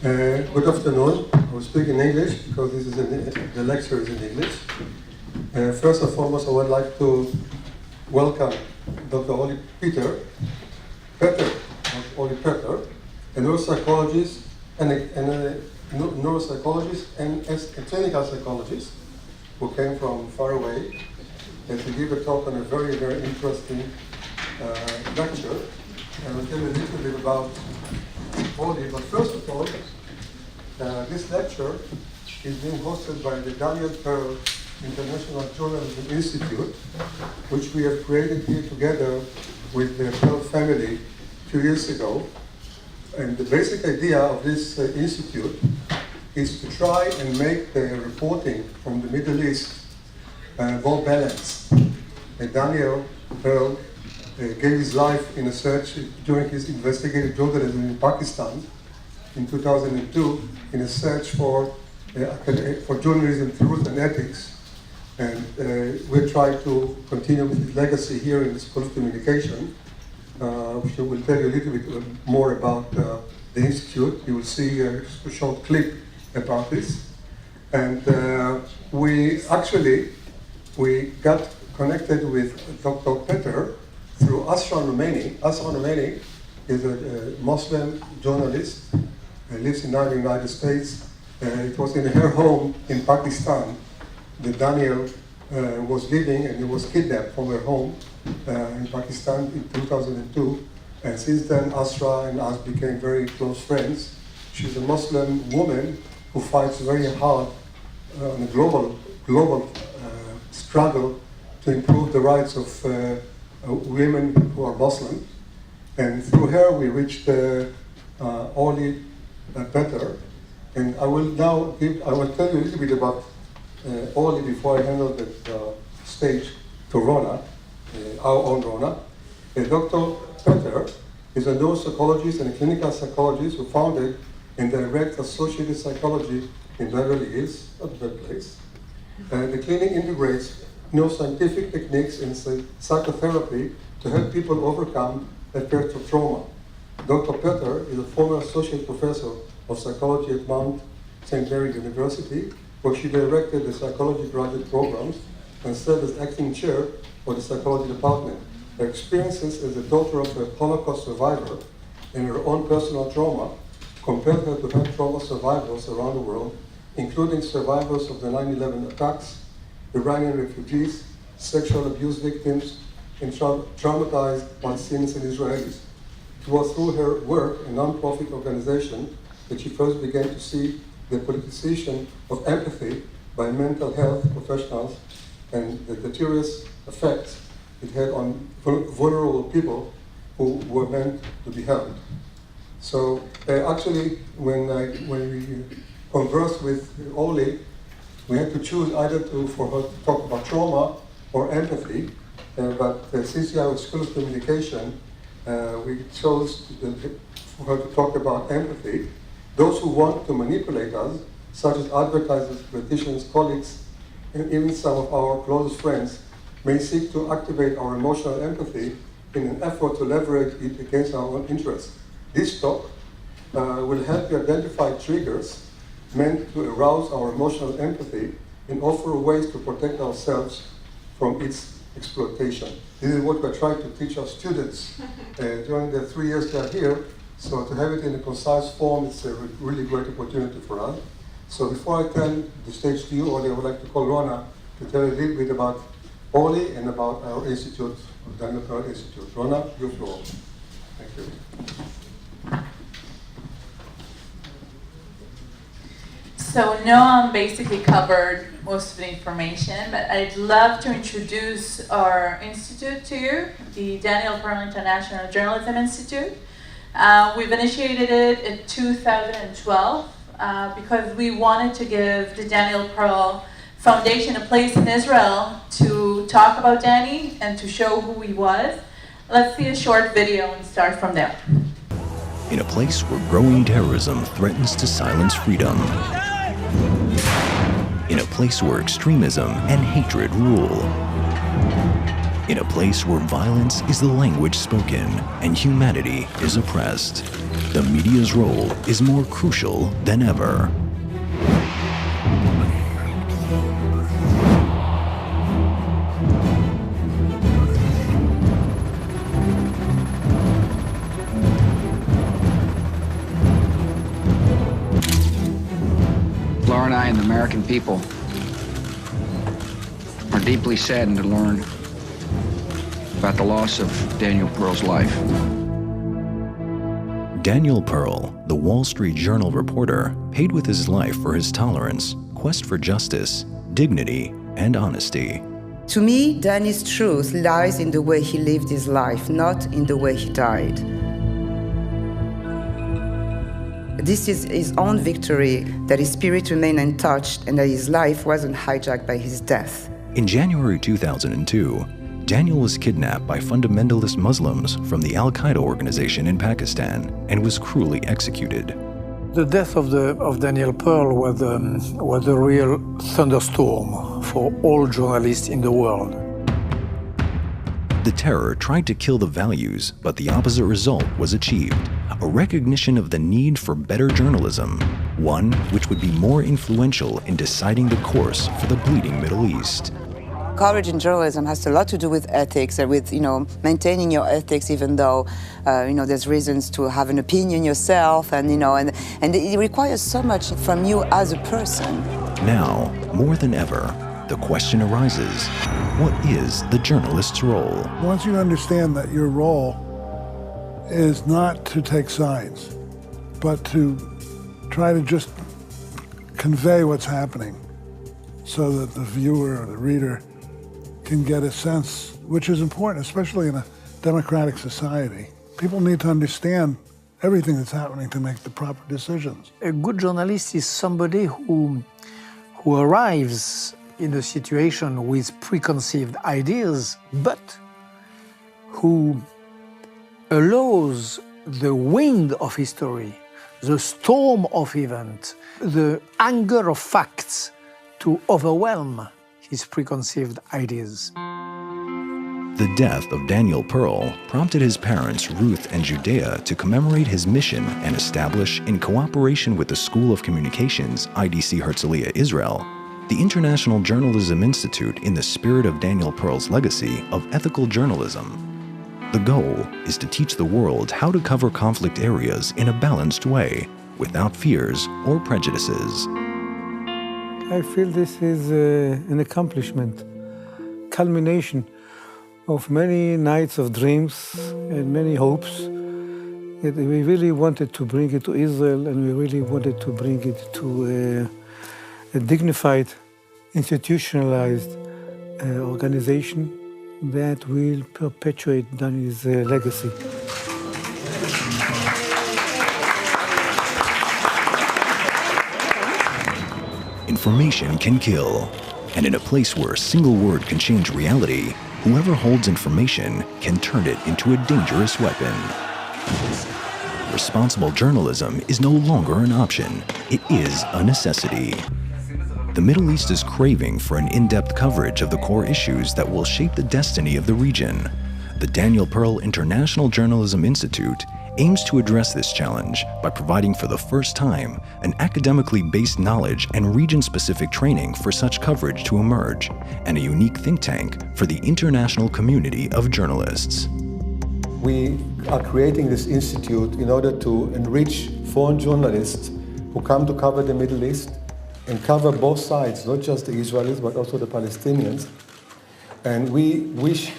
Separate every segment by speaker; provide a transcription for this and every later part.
Speaker 1: Good afternoon. I will speak in English because this is the lecture is in English. First and foremost, I would like to welcome Dr. Orli Peter, Orli Peter, a neuropsychologist and a clinical psychologist who came from far away and to give a talk on a very, very interesting lecture. I will tell you a little bit about Orli, but first of all, this lecture is being hosted by the Daniel Pearl International Journalism Institute, which we have created here together with the Pearl family 2 years ago. And the basic idea of this institute is to try and make the reporting from the Middle East more balanced. And Daniel Pearl gave his life in a search during his investigative journalism in Pakistan in 2002 in a search for journalism, truth and ethics. And we're trying to continue with his legacy here in the School of Communication, which will tell you a little bit more about the Institute. You will see a short clip about this. And we got connected with Dr. Peter through Asra Romani. Asra Romani is a Muslim journalist, lives in the United States. It was in her home in Pakistan that Daniel was living, and he was kidnapped from her home in Pakistan in 2002. And since then, Asra and us became very close friends. She's a Muslim woman who fights very hard on a global struggle to improve the rights of women who are Muslim. And through her, we reached Orli Peter. And I will tell you a little bit about Orli before I handle the stage to Rona, our own Rona. Dr. Peter is a neuropsychologist and a clinical psychologist who founded and directs Associated Psychology in Beverly Hills, not a bad place. The clinic integrates neuroscientific techniques and psychotherapy to help people overcome effects of trauma. Dr. Peter is a former associate professor of psychology at Mount St. Mary University, where she directed the psychology graduate programs and served as acting chair for the psychology department. Her experiences as a daughter of a Holocaust survivor and her own personal trauma compelled her to help trauma survivors around the world, including survivors of the 9/11 attacks, Iranian refugees, sexual abuse victims, and traumatized Palestinians and Israelis. It was through her work, a non-profit organization, that she first began to see the politicization of empathy by mental health professionals and the deleterious effects it had on vulnerable people who were meant to be helped. So actually, when we conversed with Orli, we had to choose either for her to talk about trauma or empathy, but since we are a School of Communication, we chose for her to talk about empathy. Those who want to manipulate us, such as advertisers, politicians, colleagues, and even some of our closest friends, may seek to activate our emotional empathy in an effort to leverage it against our own interests. This talk will help you identify triggers meant to arouse our emotional empathy and offer ways to protect ourselves from its exploitation. This is what we're trying to teach our students during the 3 years they are here. So to have it in a concise form, it's a really great opportunity for us. So before I turn the stage to you, Orli, I would like to call Rona to tell you a little bit about Orli and about our institute, Daniel Pearl Institute. Rona, your floor. Thank you.
Speaker 2: So Noam basically covered most of the information, but I'd love to introduce our institute to you, the Daniel Pearl International Journalism Institute. We've initiated it in 2012 because we wanted to give the Daniel Pearl Foundation a place in Israel to talk about Danny and to show who he was. Let's see a short video and start from there.
Speaker 3: In a place where growing terrorism threatens to silence freedom. In a place where extremism and hatred rule. In a place where violence is the language spoken and humanity is oppressed, the media's role is more crucial than ever.
Speaker 4: Laura and I and the American people are deeply saddened to learn about the loss of Daniel Pearl's life.
Speaker 3: Daniel Pearl, the Wall Street Journal reporter, paid with his life for his tolerance, quest for justice, dignity, and honesty.
Speaker 5: To me, Danny's truth lies in the way he lived his life, not in the way he died. This is his own victory, that his spirit remained untouched and that his life wasn't hijacked by his death.
Speaker 3: In January 2002, Daniel was kidnapped by fundamentalist Muslims from the Al-Qaeda organization in Pakistan and was cruelly executed.
Speaker 6: The death of Daniel Pearl was a real thunderstorm for all journalists in the world.
Speaker 3: The terror tried to kill the values, but the opposite result was achieved: a recognition of the need for better journalism, one which would be more influential in deciding the course for the bleeding Middle East.
Speaker 5: Coverage in journalism has a lot to do with ethics and with, maintaining your ethics, even though, there's reasons to have an opinion yourself, and it requires so much from you as a person.
Speaker 3: Now, more than ever, the question arises: what is the journalist's role?
Speaker 7: Once you understand that your role is not to take sides, but to try to just convey what's happening so that the viewer or the reader can get a sense, which is important, especially in a democratic society. People need to understand everything that's happening to make the proper decisions.
Speaker 6: A good journalist is somebody who arrives in a situation with preconceived ideas, but who allows the wind of history, the storm of events, the anger of facts to overwhelm his preconceived ideas.
Speaker 3: The death of Daniel Pearl prompted his parents, Ruth and Judea, to commemorate his mission and establish, in cooperation with the School of Communications, IDC Herzliya, Israel, the International Journalism Institute in the spirit of Daniel Pearl's legacy of ethical journalism. The goal is to teach the world how to cover conflict areas in a balanced way, without fears or prejudices.
Speaker 8: I feel this is an accomplishment, culmination of many nights of dreams and many hopes. We really wanted to bring it to Israel, and we really wanted to bring it to a dignified, institutionalized organization that will perpetuate Danny's legacy.
Speaker 3: Information can kill, and in a place where a single word can change reality, whoever holds information can turn it into a dangerous weapon. Responsible journalism is no longer an option, it is a necessity. The Middle East is craving for an in-depth coverage of the core issues that will shape the destiny of the region. The Daniel Pearl International Journalism Institute aims to address this challenge by providing for the first time an academically based knowledge and region-specific training for such coverage to emerge, and a unique think tank for the international community of journalists.
Speaker 1: We are creating this institute in order to enrich foreign journalists who come to cover the Middle East and cover both sides, not just the Israelis, but also the Palestinians. And we wish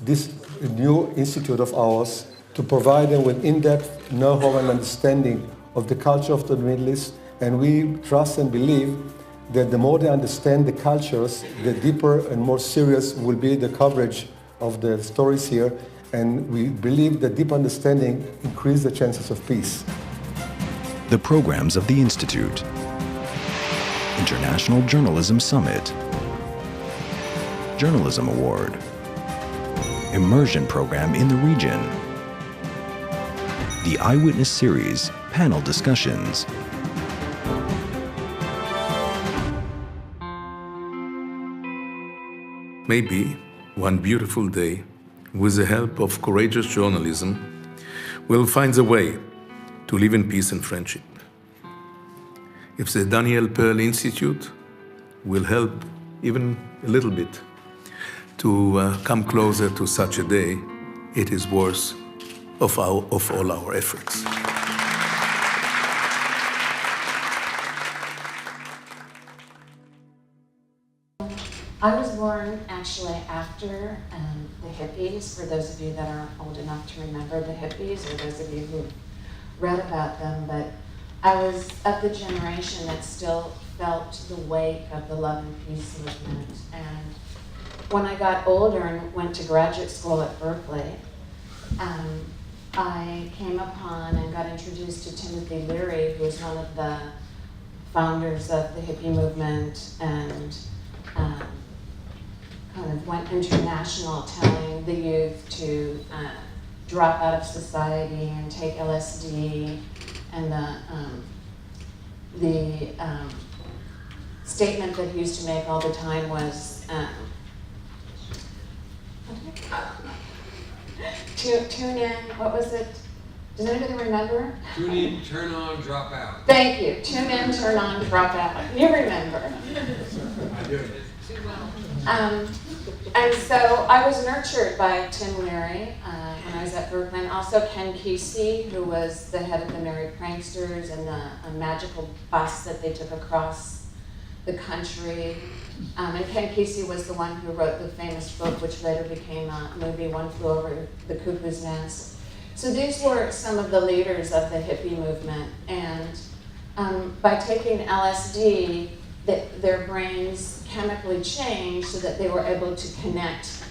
Speaker 1: this new institute of ours to provide them with in-depth know-how and understanding of the culture of the Middle East. And we trust and believe that the more they understand the cultures, the deeper and more serious will be the coverage of the stories here. And we believe that deep understanding increases the chances of peace.
Speaker 3: The programs of the Institute: International Journalism Summit, Journalism Award, Immersion Program in the Region, the Eyewitness Series, Panel Discussions,
Speaker 9: Maybe one beautiful day, with the help of courageous journalism, will find a way to live in peace and friendship. If the Daniel Pearl Institute will help even a little bit to come closer to such a day, it is worth of all our efforts.
Speaker 10: I was born actually after the hippies, for those of you that are old enough to remember the hippies, or those of you who read about them, but I was of the generation that still felt the weight of the love and peace movement. And when I got older and went to graduate school at Berkeley, I came upon and got introduced to Timothy Leary, who was one of the founders of the hippie movement, and kind of went international, telling the youth to drop out of society and take LSD. And the statement that he used to make all the time was, tune in, what was it? Does anybody remember?
Speaker 11: Tune in, turn on, drop out.
Speaker 10: Thank you. Tune in, turn on, drop out. You remember.
Speaker 11: I do.
Speaker 10: And so I was nurtured by Tim Leary when I was at Berkeley, and also Ken Kesey, who was the head of the Merry Pranksters and the magical bus that they took across the country. And Ken Kesey was the one who wrote the famous book, which later became a movie, One Flew Over the Cuckoo's Nest. So these were some of the leaders of the hippie movement, and by taking LSD, their brains chemically changed so that they were able to connect,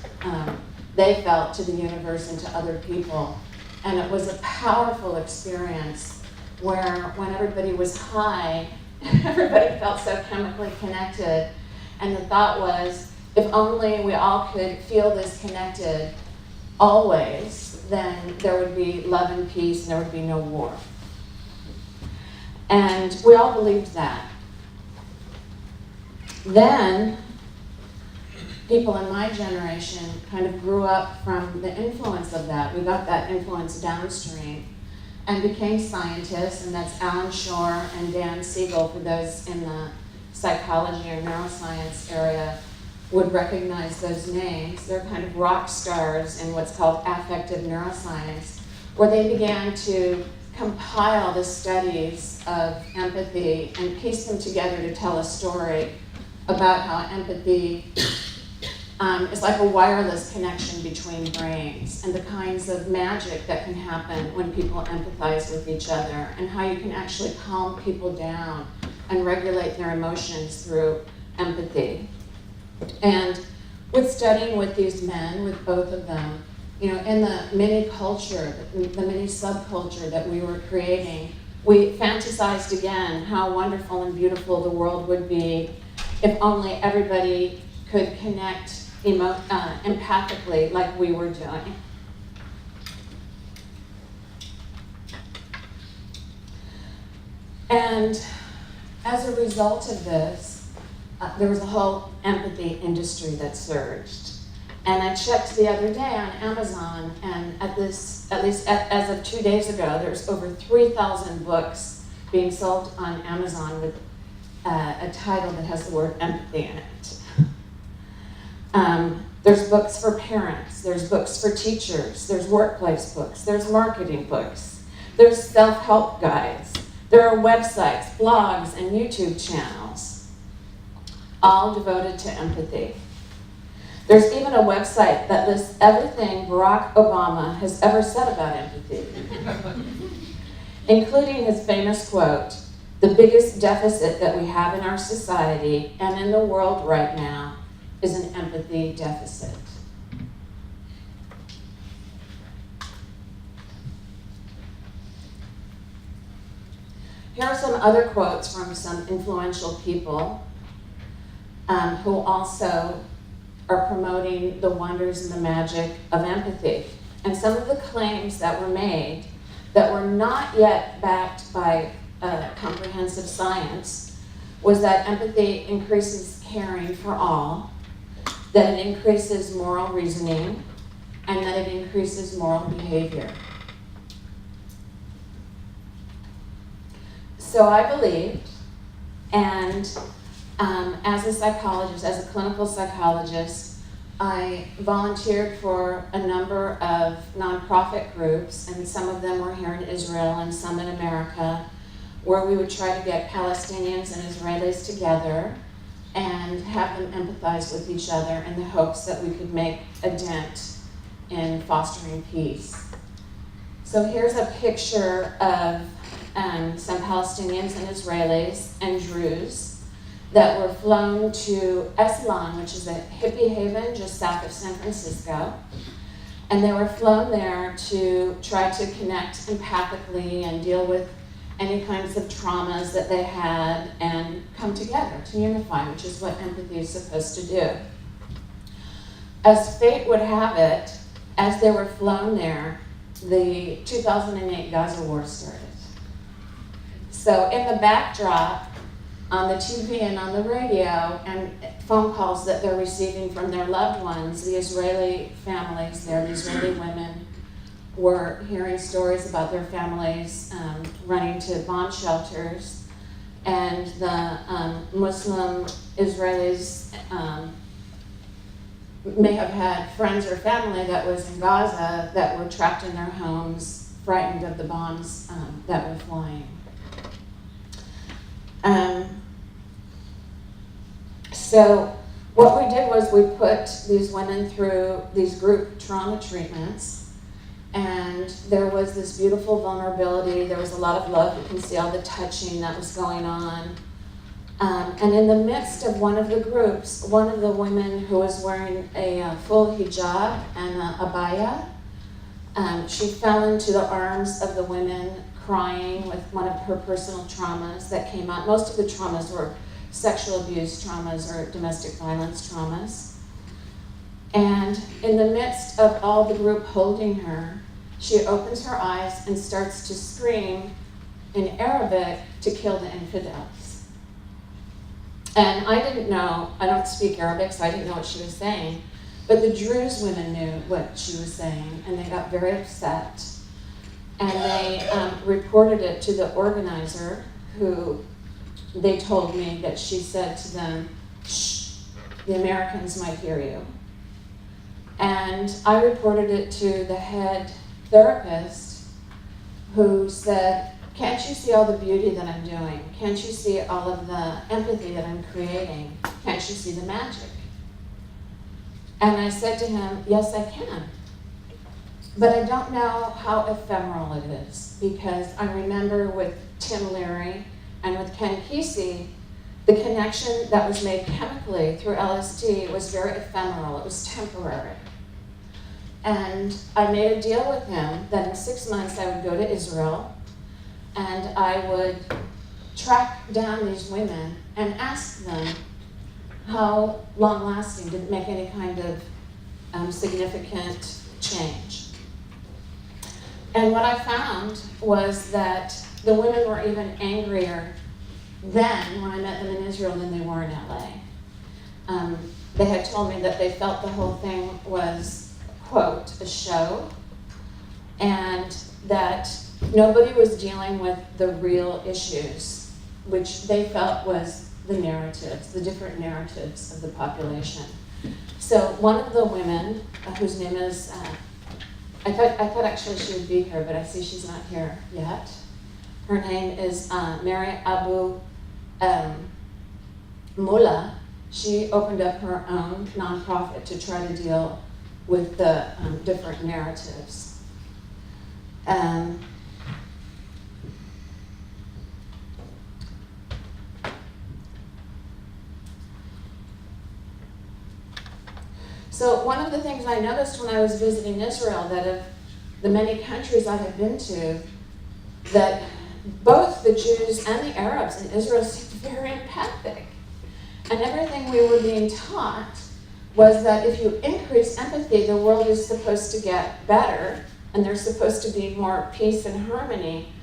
Speaker 10: they felt, to the universe and to other people. And it was a powerful experience where when everybody was high, everybody felt so chemically connected. And the thought was, if only we all could feel this connected always, then there would be love and peace and there would be no war. And we all believed that. Then, people in my generation kind of grew up from the influence of that. We got that influence downstream and became scientists, and that's Alan Shore and Dan Siegel, for those in the psychology or neuroscience area would recognize those names. They're kind of rock stars in what's called affective neuroscience, where they began to compile the studies of empathy and piece them together to tell a story about how empathy is like a wireless connection between brains, and the kinds of magic that can happen when people empathize with each other, and how you can actually calm people down and regulate their emotions through empathy. And with studying with these men, with both of them, you know, in the mini culture, the mini subculture that we were creating, we fantasized again how wonderful and beautiful the world would be if only everybody could connect empathically like we were doing. And as a result of this, there was a whole empathy industry that surged. And I checked the other day on Amazon, and at least as of 2 days ago, there's over 3,000 books being sold on Amazon with a title that has the word empathy in it. There's books for parents, there's books for teachers, there's workplace books, there's marketing books, there's self-help guides, there are websites, blogs, and YouTube channels, all devoted to empathy. There's even a website that lists everything Barack Obama has ever said about empathy, including his famous quote, "The biggest deficit that we have in our society and in the world right now is an empathy deficit." Here are some other quotes from some influential people who also are promoting the wonders and the magic of empathy. And some of the claims that were made that were not yet backed by comprehensive science was that empathy increases caring for all, that it increases moral reasoning, and that it increases moral behavior. So I believed, and as a psychologist, as a clinical psychologist, I volunteered for a number of nonprofit groups, and some of them were here in Israel and some in America, where we would try to get Palestinians and Israelis together and have them empathize with each other in the hopes that we could make a dent in fostering peace. So here's a picture of some Palestinians and Israelis and Druze that were flown to Esalen, which is a hippie haven just south of San Francisco. And they were flown there to try to connect empathically and deal with any kinds of traumas that they had and come together to unify, which is what empathy is supposed to do. As fate would have it, as they were flown there, the 2008 Gaza war started. So in the backdrop, on the TV and on the radio, and phone calls that they're receiving from their loved ones, the Israeli families there, the Israeli women, were hearing stories about their families running to bomb shelters, and the Muslim Israelis may have had friends or family that was in Gaza that were trapped in their homes, frightened of the bombs that were flying. So what we did was we put these women through these group trauma treatments, and there was this beautiful vulnerability. There was a lot of love. You can see all the touching that was going on. And in the midst of one of the groups, one of the women who was wearing a full hijab and a abaya, she fell into the arms of the women crying with one of her personal traumas that came out. Most of the traumas were sexual abuse traumas or domestic violence traumas. And in the midst of all the group holding her, she opens her eyes and starts to scream in Arabic to kill the infidels. And I didn't know, I don't speak Arabic, so I didn't know what she was saying. But the Druze women knew what she was saying, and they got very upset. And they reported it to the organizer, who they told me that she said to them, "Shh, the Americans might hear you." And I reported it to the head therapist, who said, "Can't you see all the beauty that I'm doing? Can't you see all of the empathy that I'm creating? Can't you see the magic?" And I said to him, "Yes, I can. But I don't know how ephemeral it is, because I remember with Tim Leary and with Ken Kesey, the connection that was made chemically through LSD was very ephemeral. It was temporary. And I made a deal with him that in 6 months I would go to Israel and I would track down these women and ask them how long-lasting, did it make any kind of significant change. And what I found was that the women were even angrier then, when I met them in Israel, than they were in LA. They had told me that they felt the whole thing was, quote, a show, and that nobody was dealing with the real issues, which they felt was the narratives, the different narratives of the population. So one of the women, whose name is, I thought actually she would be here, but I see she's not here yet. Her name is Mary Abu Mullah. She opened up her own nonprofit to try to deal with the different narratives. So one of the things I noticed when I was visiting Israel, that of the many countries I had been to, that both the Jews and the Arabs in Israel seemed very empathic. And everything we were being taught was that if you increase empathy, the world is supposed to get better, and there's supposed to be more peace and harmony.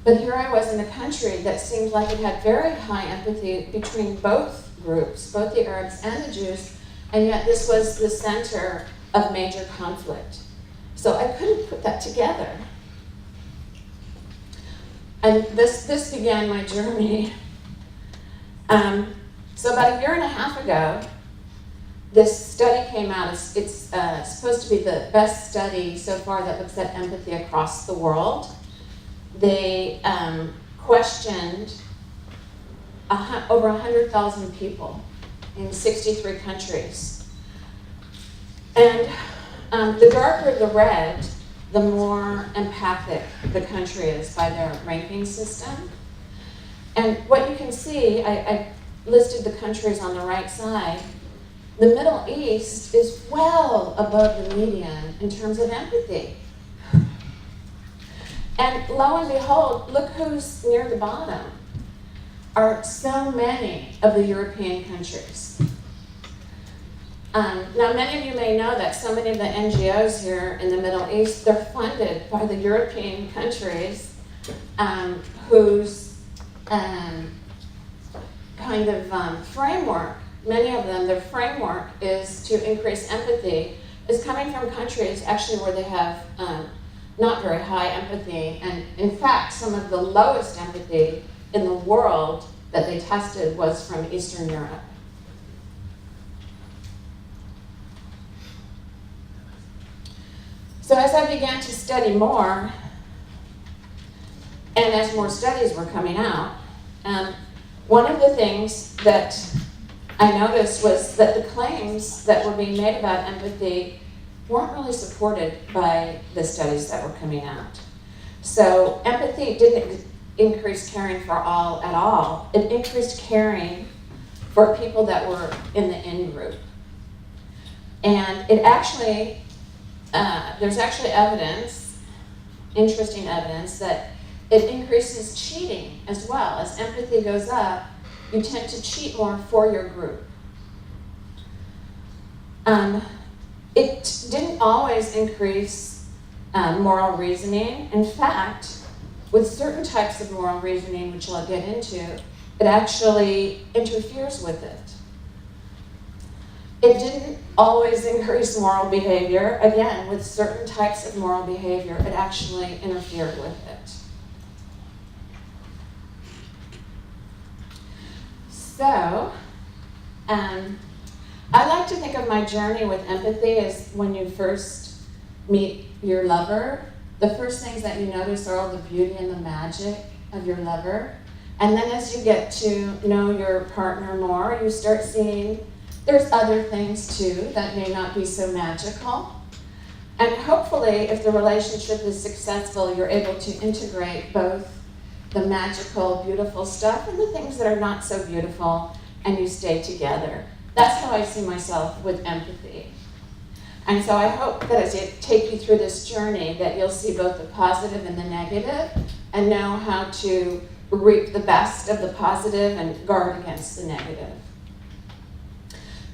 Speaker 10: But here I was in a country that seemed like it had very high empathy between both groups, both the Arabs and the Jews, And yet this was the center of major conflict. So I couldn't put that together. And this began my journey. So about a year and a half ago, this study came out. It's supposed to be the best study so far that looks at empathy across the world. They questioned over 100,000 people in 63 countries. And the darker the red, the more empathic the country is by their ranking system. And what you can see, I listed the countries on the right side. The Middle East is well above the median in terms of empathy. And lo and behold, look who's near the bottom, are so many of the European countries. Now, many of you may know that so many of the NGOs here in the Middle East, they're funded by the European countries whose framework, many of them, their framework is to increase empathy, is coming from countries actually where they have not very high empathy, and in fact, some of the lowest empathy in the world that they tested was from Eastern Europe. So as I began to study more, and as more studies were coming out, one of the things that I noticed was that the claims that were being made about empathy weren't really supported by the studies that were coming out. So empathy didn't increase caring for all at all. It increased caring for people that were in the in-group. And it actually, there's actually evidence, interesting evidence, that it increases cheating as well. As empathy goes up, you tend to cheat more for your group. It didn't always increase moral reasoning. In fact, with certain types of moral reasoning, which I'll get into, it actually interferes with it. It didn't always increase moral behavior. Again, with certain types of moral behavior, it actually interfered with it. So, I like to think of my journey with empathy as when you first meet your lover. The first things that you notice are all the beauty and the magic of your lover. And then as you get to know your partner more, you start seeing there's other things too that may not be so magical. And hopefully, if the relationship is successful, you're able to integrate both the magical, beautiful stuff and the things that are not so beautiful, and you stay together. That's how I see myself with empathy. And so I hope that as I take you through this journey that you'll see both the positive and the negative and know how to reap the best of the positive and guard against the negative.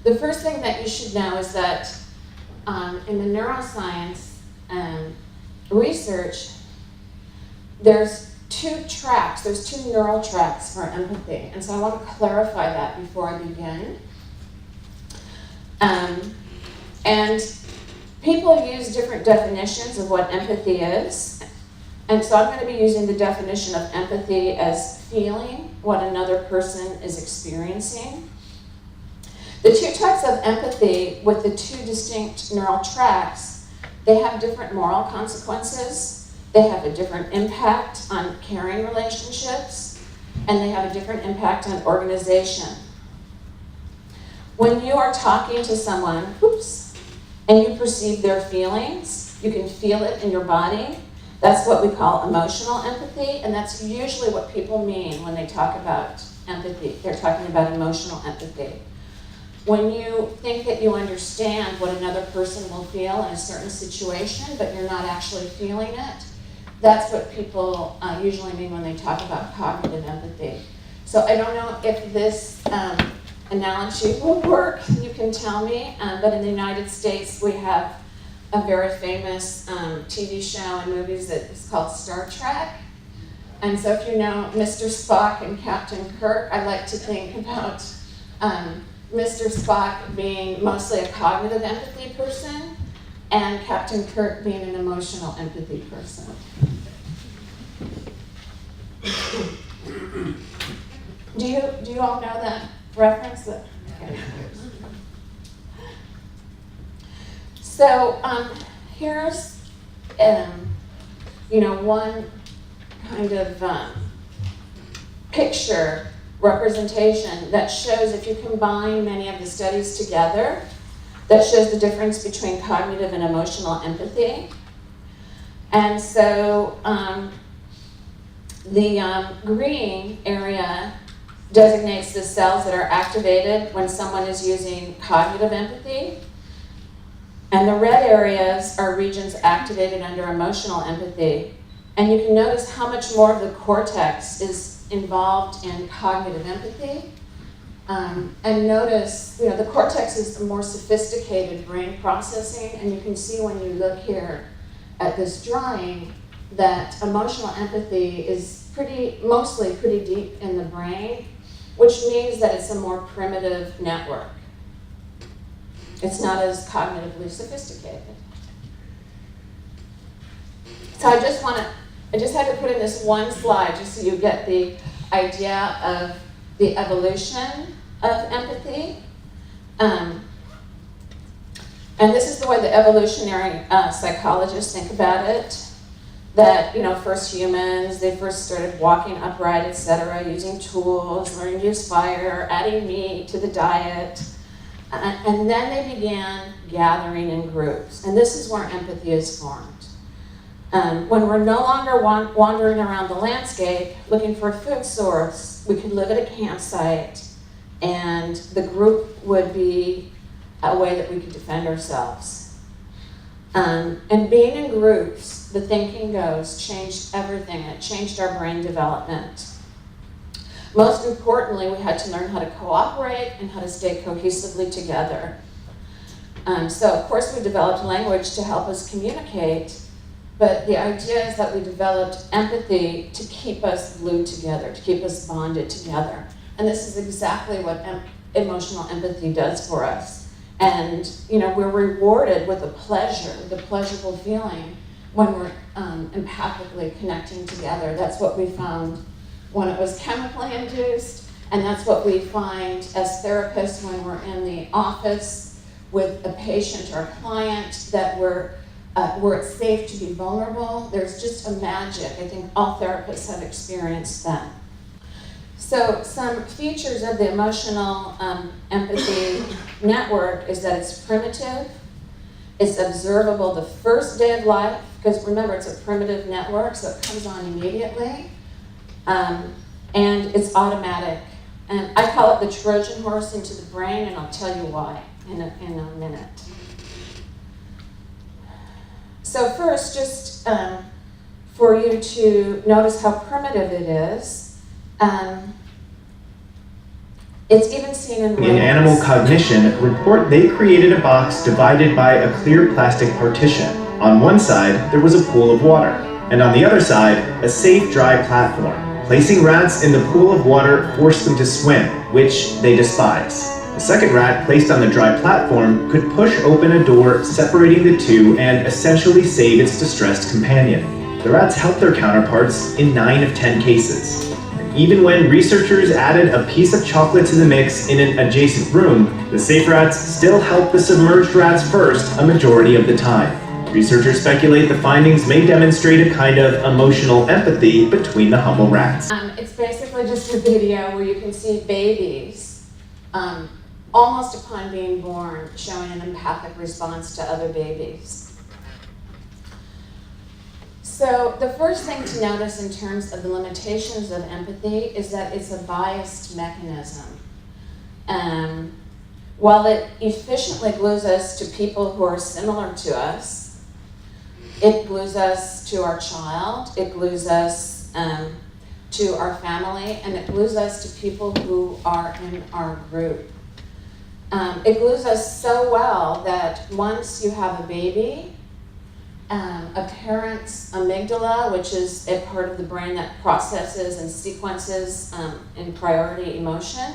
Speaker 10: The first thing that you should know is that in the neuroscience research, there's two neural tracks for empathy. And so I want to clarify that before I begin. And people use different definitions of what empathy is. And so I'm going to be using the definition of empathy as feeling what another person is experiencing. The two types of empathy with the two distinct neural tracks, they have different moral consequences, they have a different impact on caring relationships, and they have a different impact on organization. When you are talking to someone, and you perceive their feelings, you can feel it in your body. That's what we call emotional empathy, and that's usually what people mean when they talk about empathy. They're talking about emotional empathy. When you think that you understand what another person will feel in a certain situation, but you're not actually feeling it, that's what people usually mean when they talk about cognitive empathy. So I don't know if this analogy will work, you can tell me, but in the United States we have a very famous TV show and movies that is called Star Trek. And so if you know Mr. Spock and Captain Kirk, I like to think about Mr. Spock being mostly a cognitive empathy person, and Captain Kirk being an emotional empathy person. Do you all know that reference? Okay. So here's one kind of picture representation that shows, if you combine many of the studies together, that shows the difference between cognitive and emotional empathy. And so the green area designates the cells that are activated when someone is using cognitive empathy. And the red areas are regions activated under emotional empathy. And you can notice how much more of the cortex is involved in cognitive empathy. And notice, the cortex is the more sophisticated brain processing, and you can see when you look here at this drawing that emotional empathy is mostly pretty deep in the brain, which means that it's a more primitive network. It's not as cognitively sophisticated. So I just had to put in this one slide just so you get the idea of the evolution of empathy. And this is the way the evolutionary psychologists think about it. That, first humans, they first started walking upright, etc., using tools, learning to use fire, adding meat to the diet. And then they began gathering in groups. And this is where empathy is formed. When we're no longer wandering around the landscape looking for a food source, we could live at a campsite, and the group would be a way that we could defend ourselves. And being in groups, the thinking goes, changed everything. It changed our brain development. Most importantly, we had to learn how to cooperate and how to stay cohesively together. So of course we developed language to help us communicate, but the idea is that we developed empathy to keep us glued together, to keep us bonded together. And this is exactly what emotional empathy does for us. And we're rewarded with the pleasurable feeling when we're empathically connecting together. That's what we found when it was chemically induced, and that's what we find as therapists when we're in the office with a patient or a client, that where it's safe to be vulnerable. There's just a magic. I think all therapists have experienced that. So some features of the emotional empathy network is that it's primitive, it's observable the first day of life, because remember, it's a primitive network, so it comes on immediately. And it's automatic. And I call it the Trojan horse into the brain, and I'll tell you why in a minute. So first, just for you to notice how primitive it is, it's even seen in rodents.
Speaker 12: In Animal Cognition report they created a box divided by a clear plastic partition. On one side, there was a pool of water, and on the other side, a safe, dry platform. Placing rats in the pool of water forced them to swim, which they despise. The second rat, placed on the dry platform, could push open a door separating the two and essentially save its distressed companion. The rats helped their counterparts in 9 of 10 cases. Even when researchers added a piece of chocolate to the mix in an adjacent room, the safe rats still helped the submerged rats first a majority of the time. Researchers speculate the findings may demonstrate a kind of emotional empathy between the humble rats.
Speaker 10: It's basically just a video where you can see babies, almost upon being born, showing an empathic response to other babies. So the first thing to notice in terms of the limitations of empathy is that it's a biased mechanism. While it efficiently glues us to people who are similar to us, it glues us to our child, it glues us to our family, and it glues us to people who are in our group. It glues us so well that once you have a baby, a parent's amygdala, which is a part of the brain that processes and sequences in priority emotion,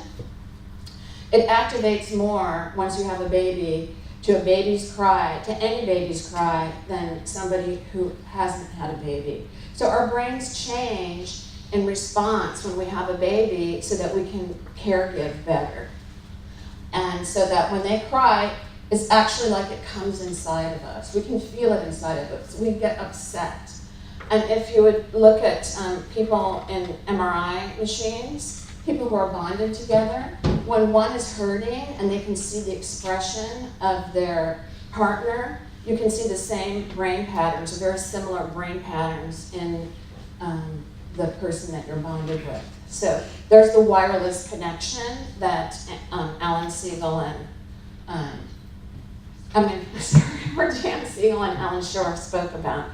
Speaker 10: It activates more once you have a baby, to a baby's cry, to any baby's cry, than somebody who hasn't had a baby. So our brains change in response when we have a baby so that we can caregive better. And so that when they cry, it's actually like it comes inside of us. We can feel it inside of us. We get upset. And if you would look at people in MRI machines, people who are bonded together, when one is hurting and they can see the expression of their partner, you can see the same brain patterns, very similar brain patterns in the person that you're bonded with. So there's the wireless connection that Dan Siegel and Alan Shore spoke about.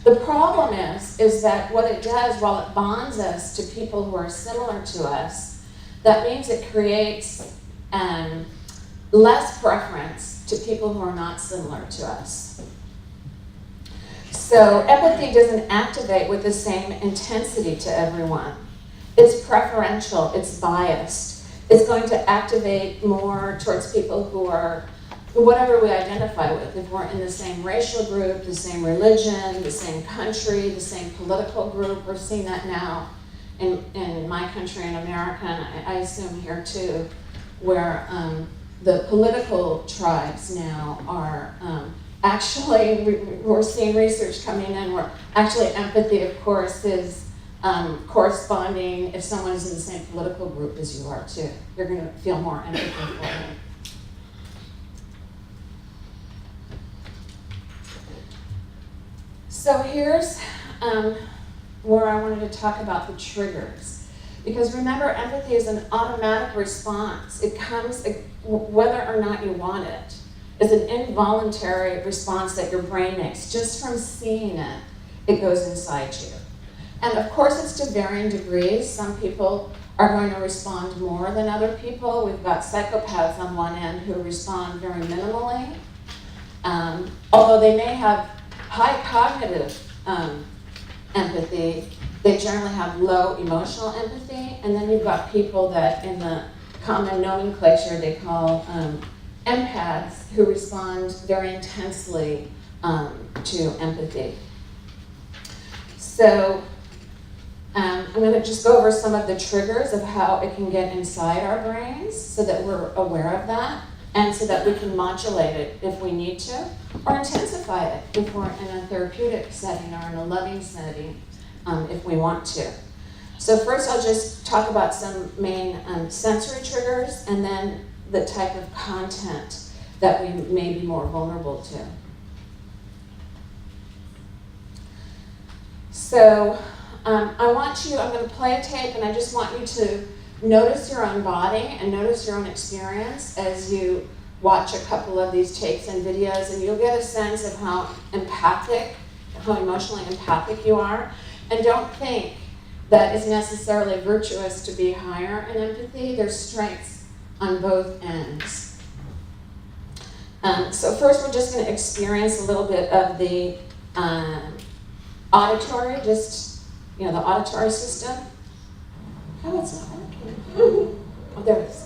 Speaker 10: The problem is that what it does, while it bonds us to people who are similar to us, that means it creates less preference to people who are not similar to us. So empathy doesn't activate with the same intensity to everyone. It's preferential, it's biased. It's going to activate more towards people who are whatever we identify with. If we're in the same racial group, the same religion, the same country, the same political group, we're seeing that now in my country, in America, and I assume here too, where the political tribes now are actually, we're seeing research coming in where actually empathy, of course, is corresponding if someone is in the same political group as you are too. You're going to feel more empathy for them. So here's where I wanted to talk about the triggers. Because remember, empathy is an automatic response. It comes whether or not you want it. It's an involuntary response that your brain makes. Just from seeing it, it goes inside you. And of course, it's to varying degrees. Some people are going to respond more than other people. We've got psychopaths on one end who respond very minimally. Although they may have high cognitive empathy, they generally have low emotional empathy. And then you've got people that in the common nomenclature they call empaths, who respond very intensely to empathy. So I'm going to just go over some of the triggers of how it can get inside our brains so that we're aware of that, and so that we can modulate it if we need to, or intensify it if we're in a therapeutic setting or in a loving setting if we want to. So first I'll just talk about some main sensory triggers, and then the type of content that we may be more vulnerable to. So I'm going to play a tape, and I just want you to notice your own body and notice your own experience as you watch a couple of these tapes and videos, and you'll get a sense of how empathic, how emotionally empathic you are. And don't think that it's necessarily virtuous to be higher in empathy. There's strengths on both ends. So first we're just going to experience a little bit of the auditory, just, the auditory system. Oh, it's not working. Oh, there it is.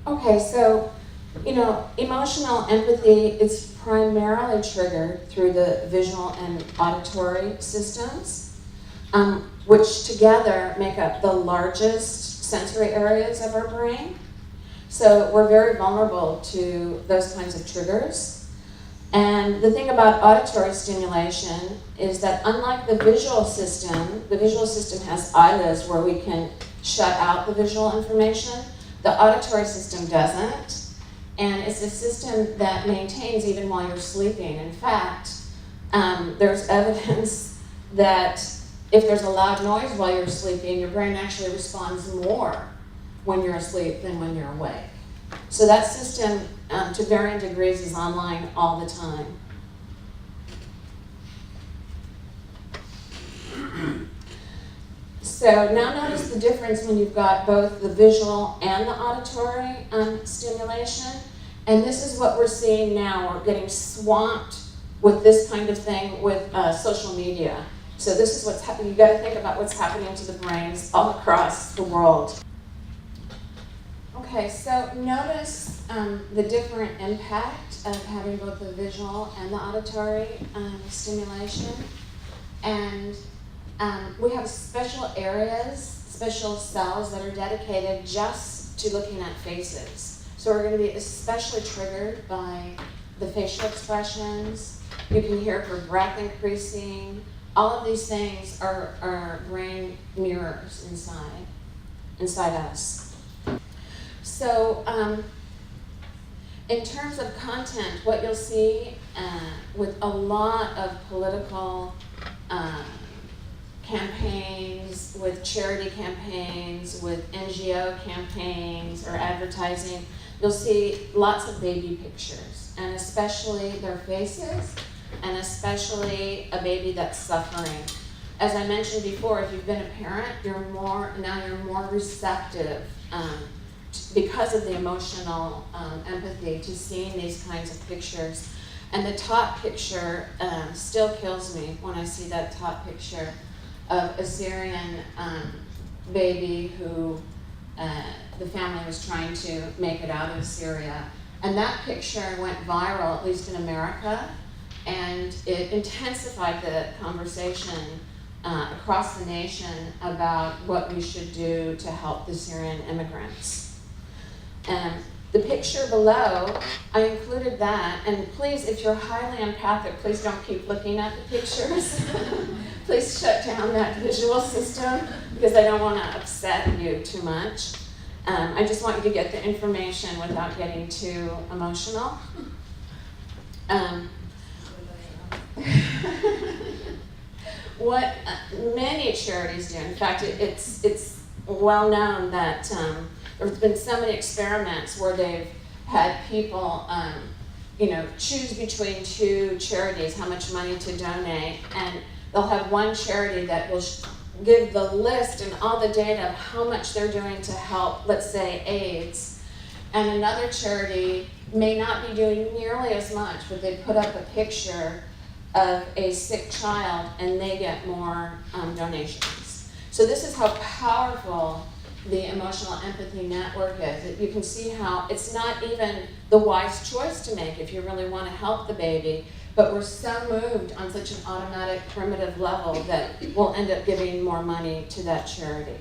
Speaker 10: Okay, so, emotional empathy is primarily triggered through the visual and auditory systems, which together make up the largest sensory areas of our brain. So we're very vulnerable to those kinds of triggers. And the thing about auditory stimulation is that unlike the visual system has eyelids where we can shut out the visual information. The auditory system doesn't. And it's a system that maintains even while you're sleeping. In fact, there's evidence that if there's a loud noise while you're sleeping, your brain actually responds more when you're asleep than when you're awake. So that system, to varying degrees, is online all the time. So now notice the difference when you've got both the visual and the auditory stimulation. And this is what we're seeing now. We're getting swamped with this kind of thing with social media. So this is what's happening. You've got to think about what's happening to the brains all across the world. Okay, so notice the different impact of having both the visual and the auditory stimulation. And we have special areas, special cells that are dedicated just to looking at faces. So we're going to be especially triggered by the facial expressions. You can hear her breath increasing. All of these things are brain mirrors inside us. So in terms of content, what you'll see with a lot of political campaigns, with charity campaigns, with NGO campaigns or advertising, you'll see lots of baby pictures, and especially their faces, and especially a baby that's suffering. As I mentioned before, if you've been a parent, you're more receptive because of the emotional empathy to seeing these kinds of pictures. And the top picture still kills me when I see that top picture of a Syrian baby who the family was trying to make it out of Syria. And that picture went viral, at least in America, and it intensified the conversation across the nation about what we should do to help the Syrian immigrants. The picture below, I included that, and please, if you're highly empathic, please don't keep looking at the pictures. Please shut down that visual system, because I don't want to upset you too much. I just want you to get the information without getting too emotional. What many charities do, in fact, it's well known that there's been so many experiments where they've had people choose between two charities how much money to donate, and they'll have one charity that will give the list and all the data of how much they're doing to help, let's say, AIDS, and another charity may not be doing nearly as much, but they put up a picture of a sick child and they get more donations. So this is how powerful the emotional empathy network is. You can see how it's not even the wise choice to make if you really want to help the baby, but we're so moved on such an automatic, primitive level that we'll end up giving more money to that charity.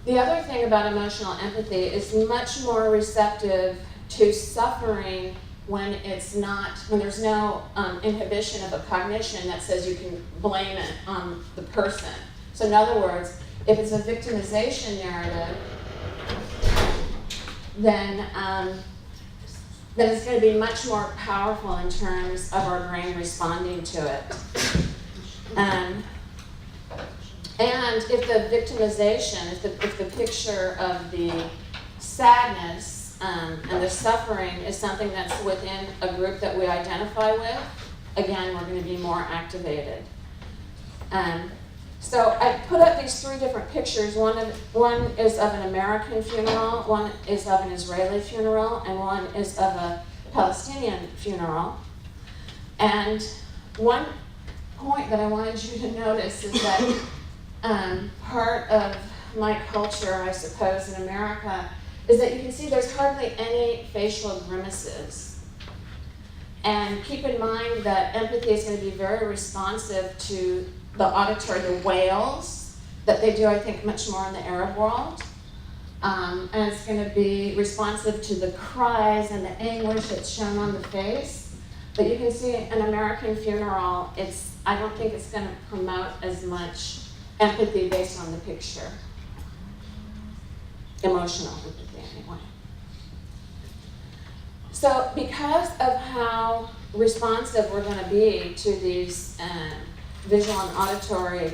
Speaker 10: The other thing about emotional empathy is much more receptive to suffering when there's no inhibition of a cognition that says you can blame it on the person. So in other words, if it's a victimization narrative, then it's going to be much more powerful in terms of our brain responding to it. And if the victimization, if the picture of the sadness and the suffering is something that's within a group that we identify with, again, we're going to be more activated. So I put up these three different pictures. One is of an American funeral, one is of an Israeli funeral, and one is of a Palestinian funeral. And one point that I wanted you to notice is that part of my culture, I suppose, in America, is that you can see there's hardly any facial grimaces. And keep in mind that empathy is going to be very responsive to the auditory, the wails that they do, I think, much more in the Arab world. And it's going to be responsive to the cries and the anguish that's shown on the face. But you can see an American funeral, I don't think it's going to promote as much empathy based on the picture. Emotional empathy, anyway. So because of how responsive we're going to be to these visual and auditory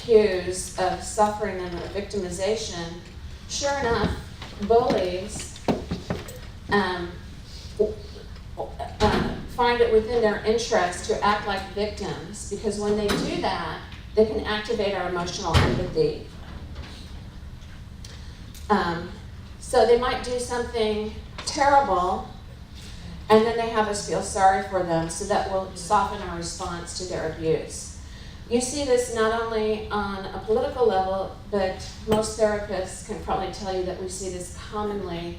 Speaker 10: cues of suffering and victimization, sure enough, bullies find it within their interest to act like victims, because when they do that, they can activate our emotional empathy. So they might do something terrible, and then they have us feel sorry for them, so that will soften our response to their abuse. You see this not only on a political level, but most therapists can probably tell you that we see this commonly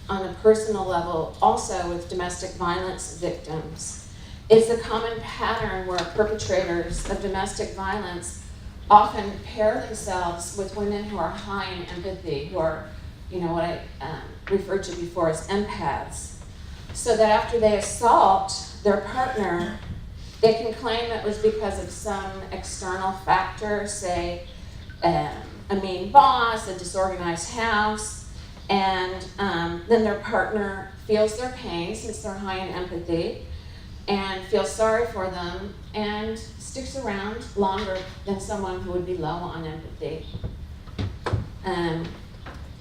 Speaker 10: on a personal level, also with domestic violence victims. It's a common pattern where perpetrators of domestic violence often pair themselves with women who are high in empathy, who are, what I referred to before as empaths. So that after they assault their partner, they can claim it was because of some external factor, say a mean boss, a disorganized house, and then their partner feels their pain since they're high in empathy and feels sorry for them and sticks around longer than someone who would be low on empathy.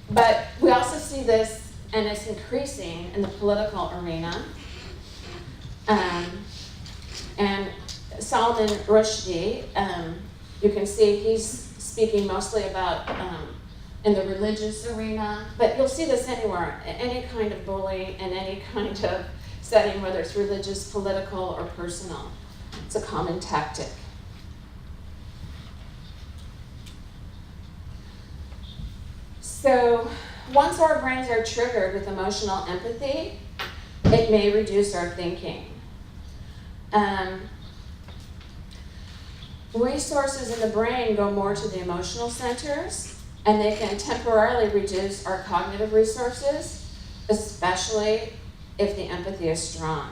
Speaker 10: But we also see this, and it's increasing in the political arena. And Salman Rushdie, you can see he's speaking mostly about in the religious arena, but you'll see this anywhere, any kind of bully in any kind of setting, whether it's religious, political, or personal. It's a common tactic. So once our brains are triggered with emotional empathy, it may reduce our thinking. Resources in the brain go more to the emotional centers, and they can temporarily reduce our cognitive resources, especially if the empathy is strong.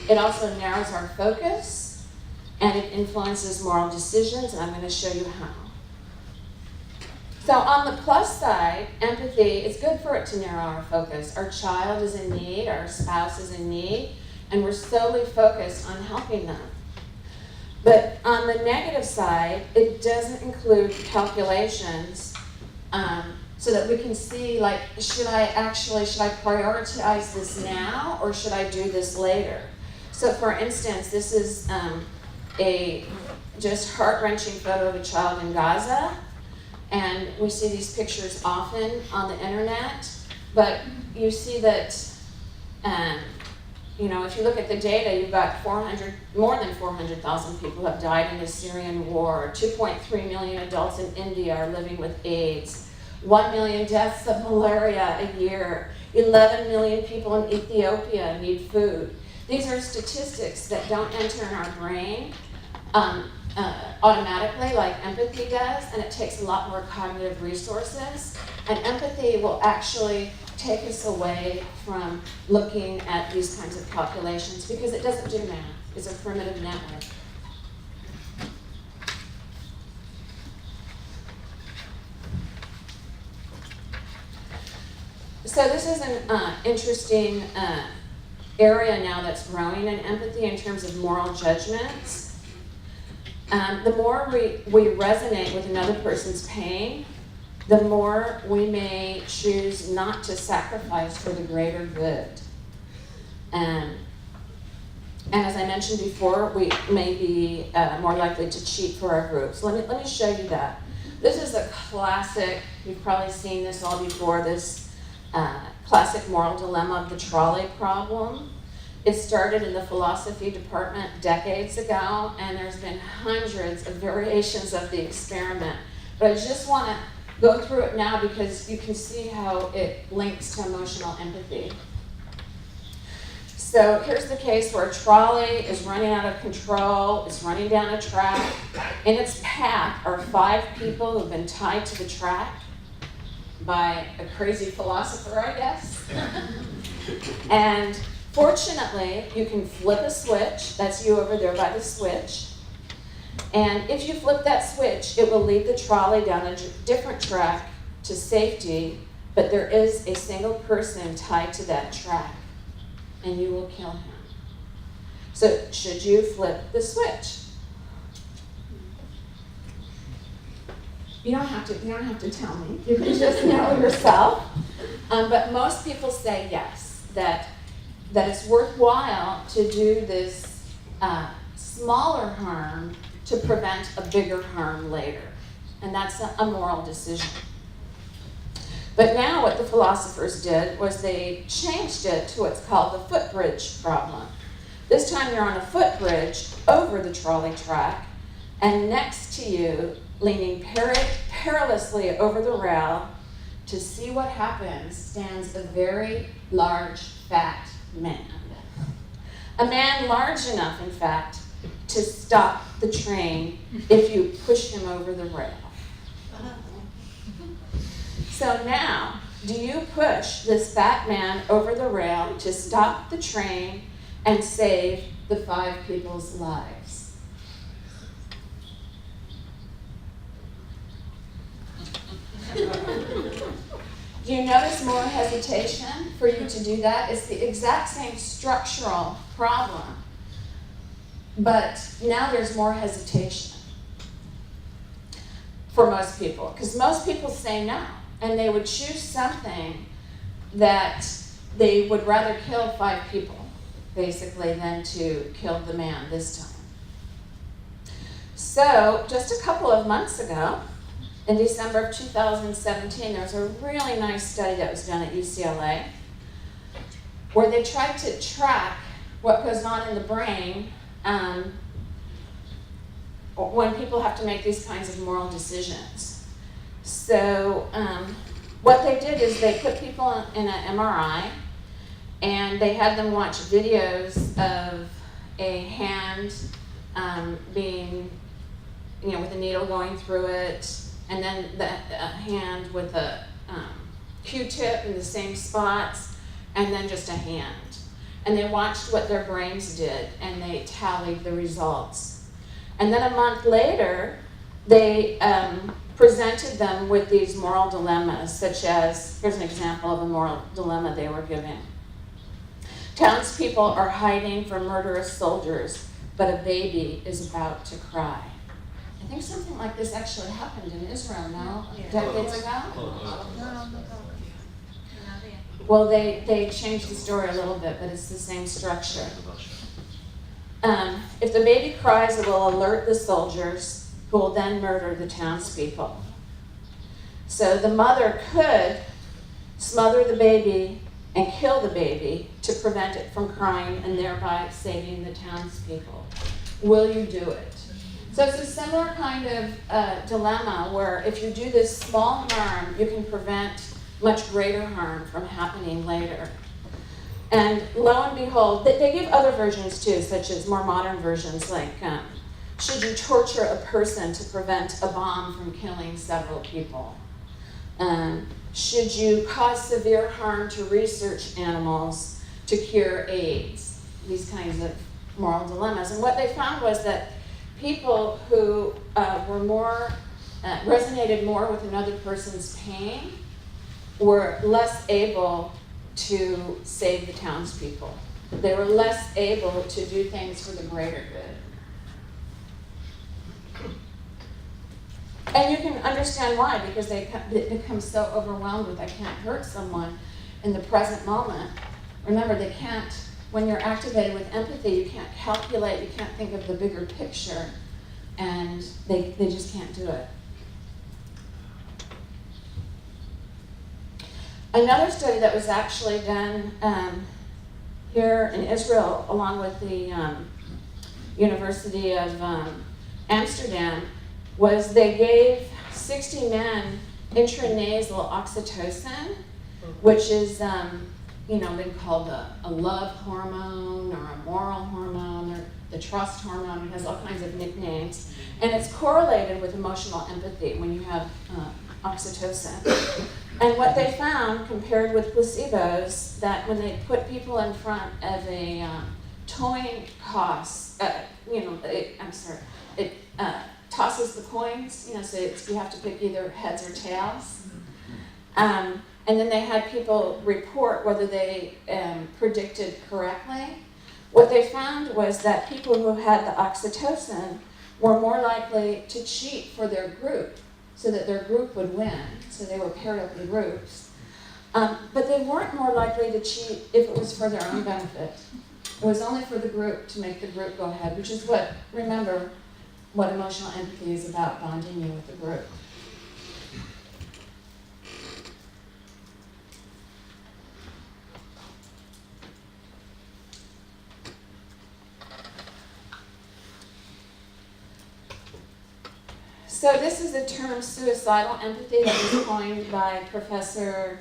Speaker 10: It also narrows our focus, and it influences moral decisions, and I'm going to show you how. So on the plus side, empathy, it's good for it to narrow our focus. Our child is in need, our spouse is in need, and we're solely focused on helping them. But on the negative side, it doesn't include calculations so that we can see, like, should I prioritize this now, or should I do this later? So for instance, this is a just heart-wrenching photo of a child in Gaza. And we see these pictures often on the internet, but you see that, if you look at the data, you've got more than 400,000 people have died in the Syrian war. 2.3 million adults in India are living with AIDS. 1 million deaths of malaria a year. 11 million people in Ethiopia need food. These are statistics that don't enter in our brain automatically like empathy does, and it takes a lot more cognitive resources. And empathy will actually take us away from looking at these kinds of calculations because it doesn't do math. It's a primitive network. So this is an interesting area now that's growing in empathy in terms of moral judgments. The more we resonate with another person's pain, the more we may choose not to sacrifice for the greater good. And as I mentioned before, we may be more likely to cheat for our groups. Let me show you that. This is a classic, you've probably seen this all before, this classic moral dilemma of the Trolley Problem. It started in the philosophy department decades ago, and there's been hundreds of variations of the experiment. But I just want to go through it now because you can see how it links to emotional empathy. So here's the case where a trolley is running out of control, it's running down a track. In its path are 5 people who've been tied to the track by a crazy philosopher, I guess. And fortunately, you can flip a switch. That's you over there by the switch. And if you flip that switch, it will lead the trolley down a different track to safety, but there is a single person tied to that track, and you will kill him. So should you flip the switch? You don't have to tell me. You can just know yourself. But most people say yes, that it's worthwhile to do this smaller harm to prevent a bigger harm later. And that's a moral decision. But now what the philosophers did was they changed it to what's called the Footbridge Problem. This time you're on a footbridge over the trolley track, and next to you, leaning perilously over the rail to see what happens, stands a very large, fat man. A man large enough, in fact, to stop the train if you push him over the rail. So now, do you push this fat man over the rail to stop the train and save the 5 people's lives? Do you notice more hesitation for you to do that? It's the exact same structural problem, but now there's more hesitation for most people, because most people say no, and they would choose something that they would rather kill 5 people, basically, than to kill the man this time. So, just a couple of months ago, in December of 2017, there was a really nice study that was done at UCLA where they tried to track what goes on in the brain when people have to make these kinds of moral decisions. So what they did is they put people in an MRI and they had them watch videos of a hand being, with a needle going through it, and then the hand with a Q-tip in the same spots, and then just a hand. And they watched what their brains did, and they tallied the results. And then a month later, they presented them with these moral dilemmas, such as, here's an example of a moral dilemma they were given. Townspeople are hiding from murderous soldiers, but a baby is about to cry. I think something like this actually happened in Israel, no? Decades ago? Well, they changed the story a little bit, but it's the same structure. If the baby cries, it will alert the soldiers, who will then murder the townspeople. So the mother could smother the baby and kill the baby to prevent it from crying and thereby saving the townspeople. Will you do it? So it's a similar kind of dilemma where if you do this small harm, you can prevent much greater harm from happening later. And lo and behold, they give other versions too, such as more modern versions like, should you torture a person to prevent a bomb from killing several people? Should you cause severe harm to research animals to cure AIDS? These kinds of moral dilemmas. And what they found was that people who resonated more with another person's pain were less able to save the townspeople. They were less able to do things for the greater good. And you can understand why, because they become so overwhelmed with, I can't hurt someone in the present moment. Remember, they can't, when you're activated with empathy, you can't calculate, you can't think of the bigger picture, and they just can't do it. Another study that was actually done here in Israel, along with the University of Amsterdam, was they gave 60 men intranasal oxytocin, which is been called a love hormone or a moral hormone or the trust hormone. It has all kinds of nicknames. And it's correlated with emotional empathy when you have oxytocin. And what they found, compared with placebos, that when they put people in front of a towing cost, it tosses the coins, so you have to pick either heads or tails. And then they had people report whether they predicted correctly. What they found was that people who had the oxytocin were more likely to cheat for their group. so that their group would win. So they were paired up in groups. But they weren't more likely to cheat if it was for their own benefit. It was only for the group to make the group go ahead, which is remember, what emotional empathy is about, bonding you with the group. So this is the term suicidal empathy that was coined by Professor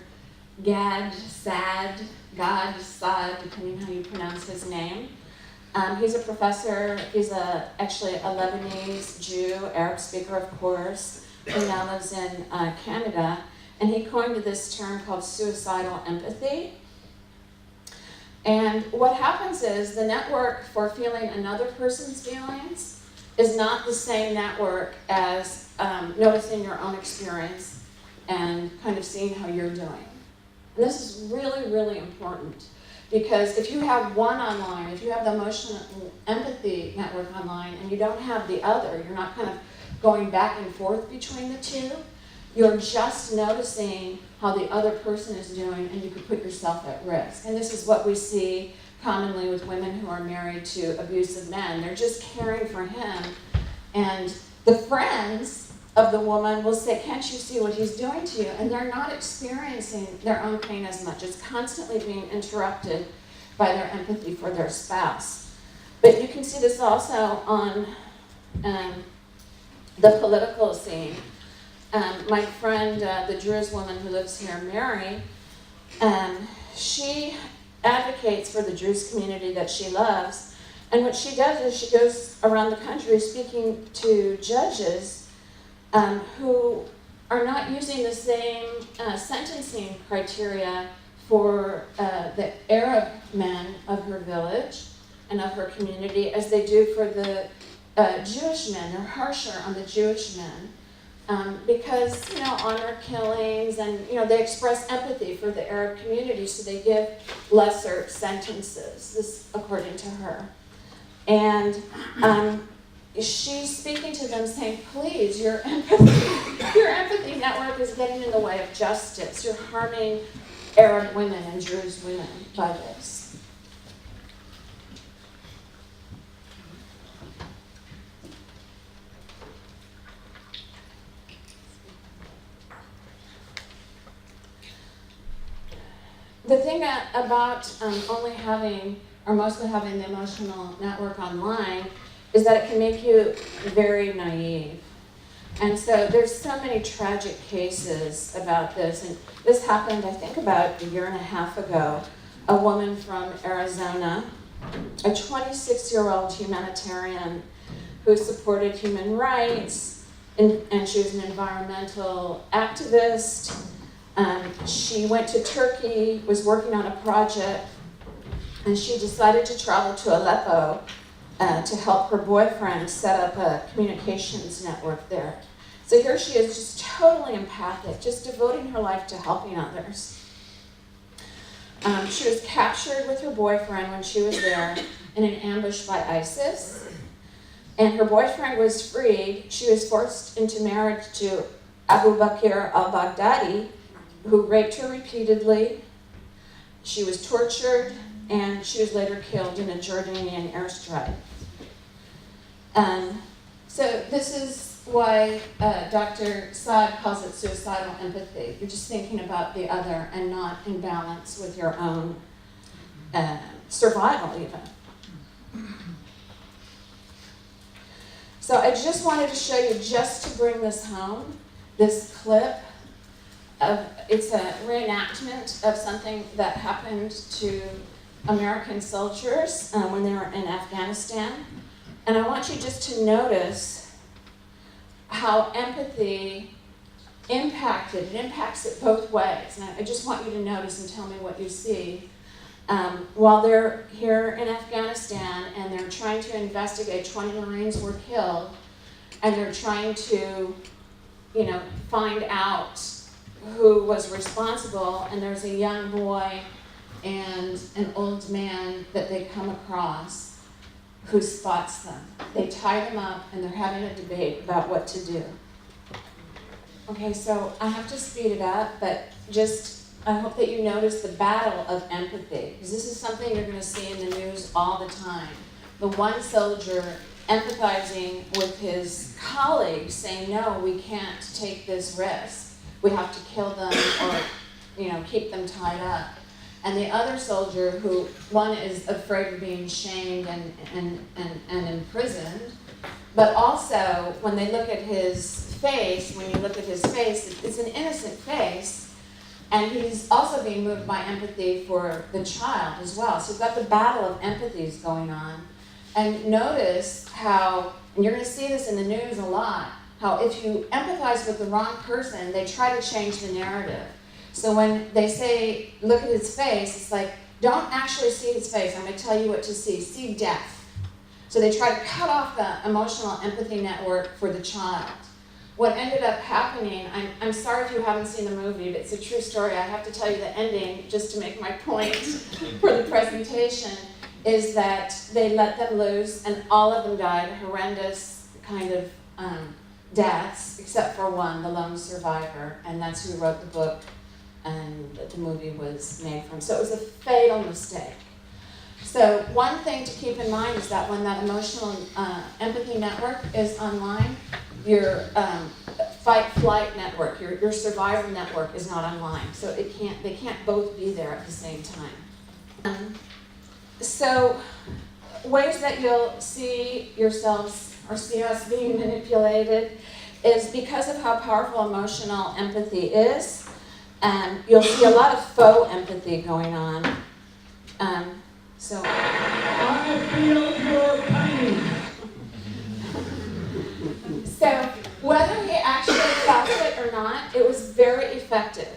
Speaker 10: Gad Saad, depending how you pronounce his name. He's a professor, he's actually a Lebanese Jew, Arab speaker of course, who now lives in Canada, and he coined this term called suicidal empathy. And what happens is the network for feeling another person's feelings is not the same network as noticing your own experience and kind of seeing how you're doing. And this is really, really important, because if you have one online, if you have the emotional empathy network online and you don't have the other, you're not kind of going back and forth between the two, you're just noticing how the other person is doing, and you could put yourself at risk. And this is what we see commonly with women who are married to abusive men. They're just caring for him, and the friends of the woman will say, "Can't you see what he's doing to you?" And they're not experiencing their own pain as much. It's constantly being interrupted by their empathy for their spouse. But you can see this also on the political scene. My friend, the Druze woman who lives here, Mary, she advocates for the Druze community that she loves. And what she does is she goes around the country speaking to judges who are not using the same sentencing criteria for the Arab men of her village and of her community as they do for the Jewish men. They're harsher on the Jewish men. Because, honor killings and, they express empathy for the Arab community, so they give lesser sentences, this according to her. And she's speaking to them saying, please, your empathy network is getting in the way of justice. You're harming Arab women and Druze women by this. The thing about only having, or mostly having the emotional network online, is that it can make you very naive. And so there's so many tragic cases about this. And this happened, I think, about a year and a half ago. A woman from Arizona, a 26-year-old humanitarian who supported human rights, and she was an environmental activist. She went to Turkey, was working on a project, and she decided to travel to Aleppo to help her boyfriend set up a communications network there. So here she is, just totally empathic, just devoting her life to helping others. She was captured with her boyfriend when she was there in an ambush by ISIS, and her boyfriend was freed. She was forced into marriage to Abu Bakr al-Baghdadi, who raped her repeatedly. She was tortured, and she was later killed in a Jordanian airstrike. So this is why Dr. Saad calls it suicidal empathy. You're just thinking about the other and not in balance with your own survival even. So I just wanted to show you, just to bring this home, this clip. It's a reenactment of something that happened to American soldiers when they were in Afghanistan. And I want you just to notice how empathy impacts it both ways. And I just want you to notice and tell me what you see. While they're here in Afghanistan and they're trying to investigate, 20 Marines were killed, and they're trying to, find out who was responsible, and there's a young boy and an old man that they come across who spots them. They tie them up, and they're having a debate about what to do. Okay, so I have to speed it up, but just I hope that you notice the battle of empathy, because this is something you're going to see in the news all the time. The one soldier empathizing with his colleagues, saying, no, we can't take this risk. We have to kill them or, keep them tied up. And the other soldier who, one is afraid of being shamed and imprisoned, but also when they look at his face, when you look at his face, it's an innocent face, and he's also being moved by empathy for the child as well. So we've got the battle of empathies going on. And notice how, and you're going to see this in the news a lot, how if you empathize with the wrong person, they try to change the narrative. So when they say, look at his face, it's like, don't actually see his face. I'm going to tell you what to see. See death. So they try to cut off the emotional empathy network for the child. What ended up happening, I'm sorry if you haven't seen the movie, but it's a true story. I have to tell you the ending just to make my point for the presentation, is that they let them loose and all of them died, horrendous kind of deaths, except for one, the lone survivor, and that's who wrote the book and the movie was made from. So it was a fatal mistake. So one thing to keep in mind is that when that emotional empathy network is online, your fight-flight network, your survival network is not online. So they can't both be there at the same time. So ways that you'll see yourselves or see us being manipulated is because of how powerful emotional empathy is. You'll see a lot of faux empathy going on. I feel your pain. So whether he actually felt it or not, it was very effective.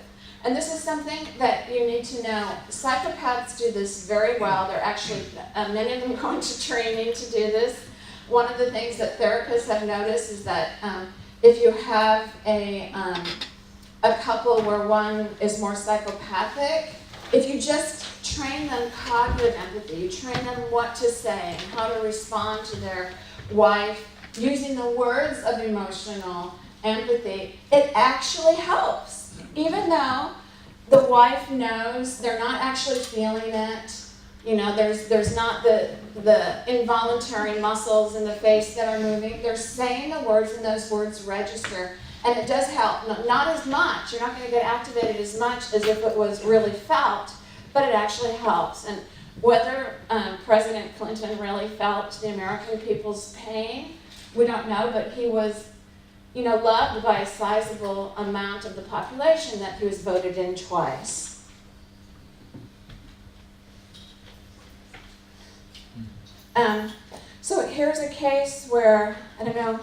Speaker 10: And this is something that you need to know. Psychopaths do this very well. They're actually, many of them go into training to do this. One of the things that therapists have noticed is that if you have a couple where one is more psychopathic, if you just train them cognitive empathy, you train them what to say and how to respond to their wife using the words of emotional empathy, it actually helps. Even though the wife knows they're not actually feeling it, there's not the involuntary muscles in the face that are moving, they're saying the words and those words register. And it does help, not as much. You're not going to get activated as much as if it was really felt, but it actually helps. And whether President Clinton really felt the American people's pain, we don't know, but he was, loved by a sizable amount of the population that he was voted in twice. So here's a case where, I don't know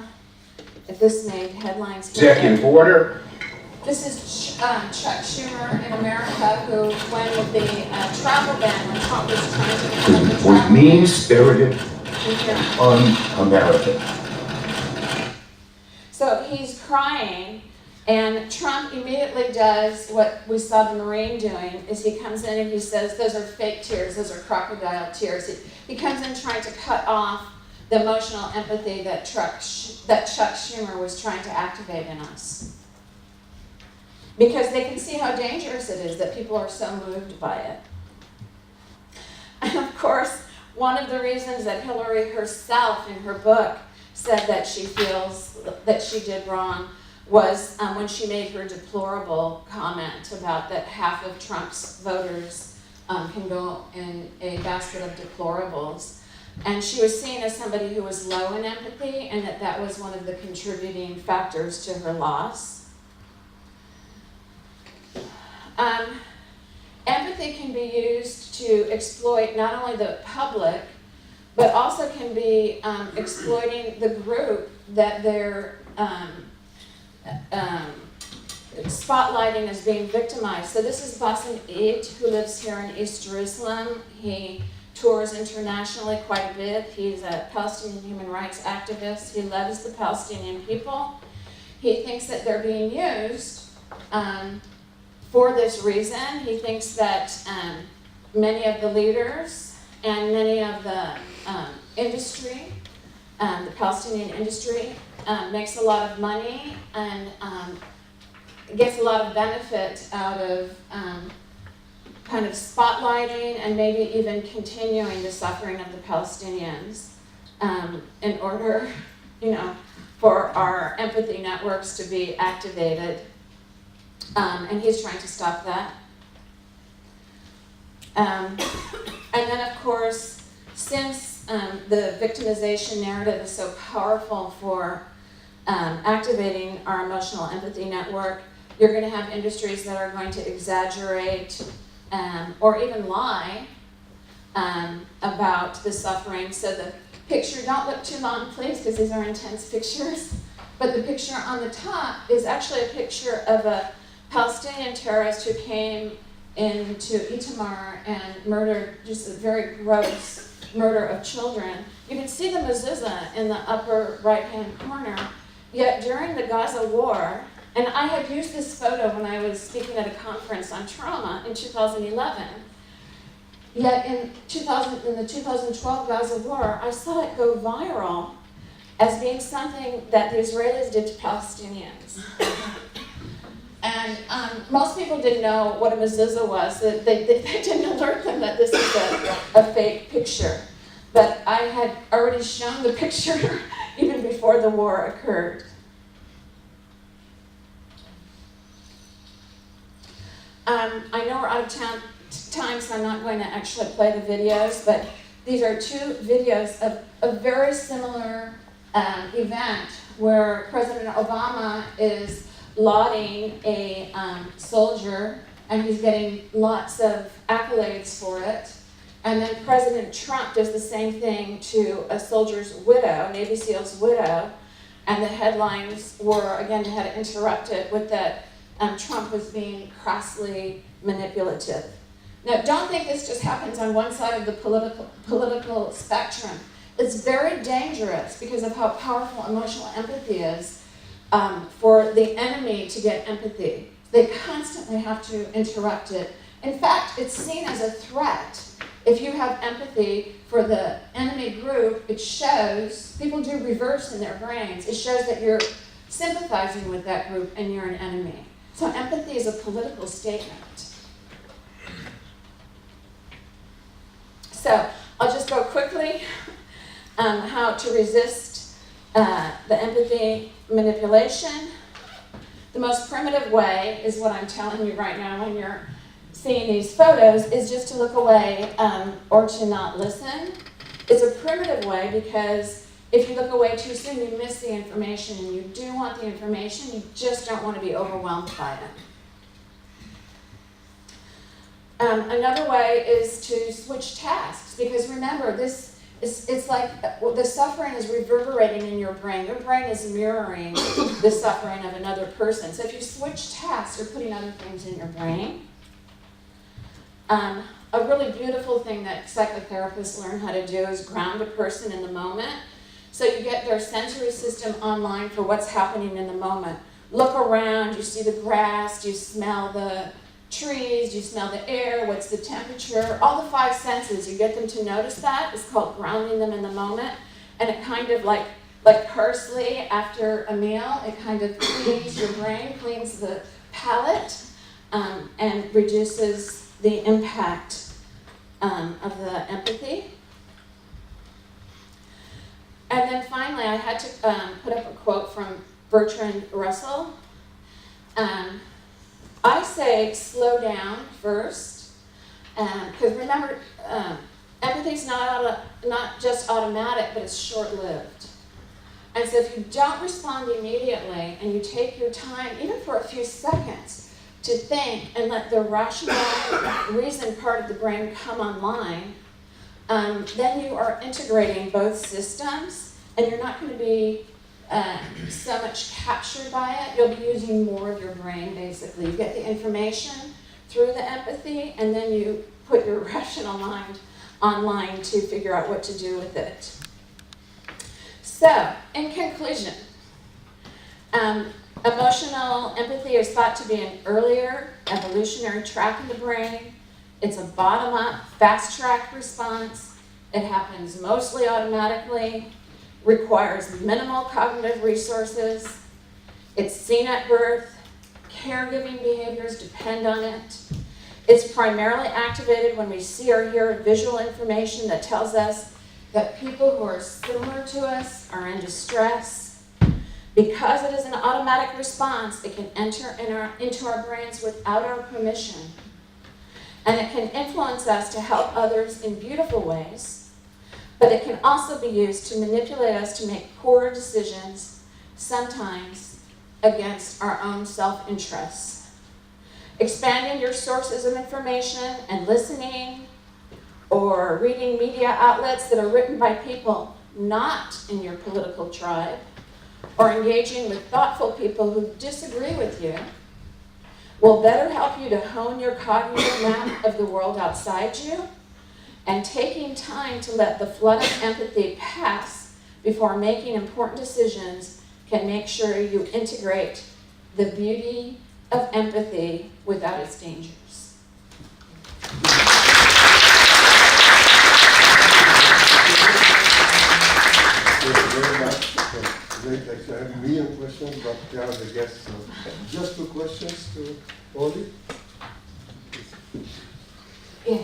Speaker 10: if this made headlines.
Speaker 13: Executive order.
Speaker 10: This is Chuck Schumer in America, who went with the travel ban when Trump was trying to
Speaker 13: Was mean-spirited, un-American.
Speaker 10: So he's crying, and Trump immediately does what we saw the Marine doing, is he comes in and he says, those are fake tears, those are crocodile tears. He comes in trying to cut off the emotional empathy that Chuck Schumer was trying to activate in us. Because they can see how dangerous it is that people are so moved by it. And of course, one of the reasons that Hillary herself in her book said that she feels that she did wrong was when she made her deplorable comment about that half of Trump's voters can go in a basket of deplorables. And she was seen as somebody who was low in empathy, and that was one of the contributing factors to her loss. Empathy can be used to exploit not only the public, but also can be exploiting the group that they're spotlighting as being victimized. So this is Bassem Eid, who lives here in East Jerusalem. He tours internationally quite a bit. He's a Palestinian human rights activist. He loves the Palestinian people. He thinks that they're being used for this reason. He thinks that many of the leaders and many of the industry, the Palestinian industry, makes a lot of money and gets a lot of benefit out of kind of spotlighting and maybe even continuing the suffering of the Palestinians in order, for our empathy networks to be activated. And he's trying to stop that. And then, of course, since the victimization narrative is so powerful for activating our emotional empathy network, you're going to have industries that are going to exaggerate or even lie about the suffering. So the picture, don't look too long, please, because these are intense pictures. But the picture on the top is actually a picture of a Palestinian terrorist who came into Itamar and murdered, just a very gross murder of children. You can see the mezuzah in the upper right-hand corner. Yet during the Gaza war, and I had used this photo when I was speaking at a conference on trauma in 2011. Yet in the 2012 Gaza war, I saw it go viral as being something that the Israelis did to Palestinians. And most people didn't know what a mezuzah was. They didn't alert them that this is a fake picture. But I had already shown the picture even before the war occurred. I know we're out of time, so I'm not going to actually play the videos, but these are two videos of a very similar event where President Obama is lauding a soldier, and he's getting lots of accolades for it. And then President Trump does the same thing to a soldier's widow, Navy SEAL's widow, and the headlines were, again, they had to interrupt it with that Trump was being crassly manipulative. Now, don't think this just happens on one side of the political spectrum. It's very dangerous because of how powerful emotional empathy is for the enemy to get empathy. They constantly have to interrupt it. In fact, it's seen as a threat. If you have empathy for the enemy group, it shows, people do reverse in their brains, it shows that you're sympathizing with that group and you're an enemy. So empathy is a political statement. So I'll just go quickly how to resist the empathy manipulation. The most primitive way is what I'm telling you right now when you're seeing these photos, is just to look away or to not listen. It's a primitive way because if you look away too soon, you miss the information, and you do want the information, you just don't want to be overwhelmed by it. Another way is to switch tasks, because remember, it's like the suffering is reverberating in your brain. Your brain is mirroring the suffering of another person. So if you switch tasks, you're putting other things in your brain. A really beautiful thing that psychotherapists learn how to do is ground a person in the moment. So you get their sensory system online for what's happening in the moment. Look around, you see the grass, you smell the trees, you smell the air, what's the temperature, all the five senses. You get them to notice that. It's called grounding them in the moment. And it kind of like parsley after a meal, it kind of cleans your brain, cleans the palate, and reduces the impact of the empathy. And then finally, I had to put up a quote from Bertrand Russell. I say slow down first, because remember, empathy is not just automatic, but it's short-lived. And so if you don't respond immediately and you take your time, even for a few seconds, to think and let the rational reason part of the brain come online, then you are integrating both systems, and you're not going to be so much captured by it. You'll be using more of your brain, basically. You get the information through the empathy, and then you put your rational mind online to figure out what to do with it. So, in conclusion, emotional empathy is thought to be an earlier evolutionary track in the brain. It's a bottom-up, fast-track response. It happens mostly automatically, requires minimal cognitive resources. It's seen at birth, caregiving behaviors depend on it. It's primarily activated when we see or hear visual information that tells us that people who are similar to us are in distress. Because it is an automatic response, it can enter into our brains without our permission. And it can influence us to help others in beautiful ways, but it can also be used to manipulate us to make poor decisions, sometimes against our own self-interests. Expanding your sources of information and listening or reading media outlets that are written by people not in your political tribe, or engaging with thoughtful people who disagree with you, will better help you to hone your cognitive map of the world outside you, and taking time to let the flood of empathy pass before making important decisions can make sure you integrate the beauty of empathy without its dangers.
Speaker 1: Thank you very much. I have a million questions, but they are the guests. So just 2 questions to Orli.
Speaker 10: Yeah.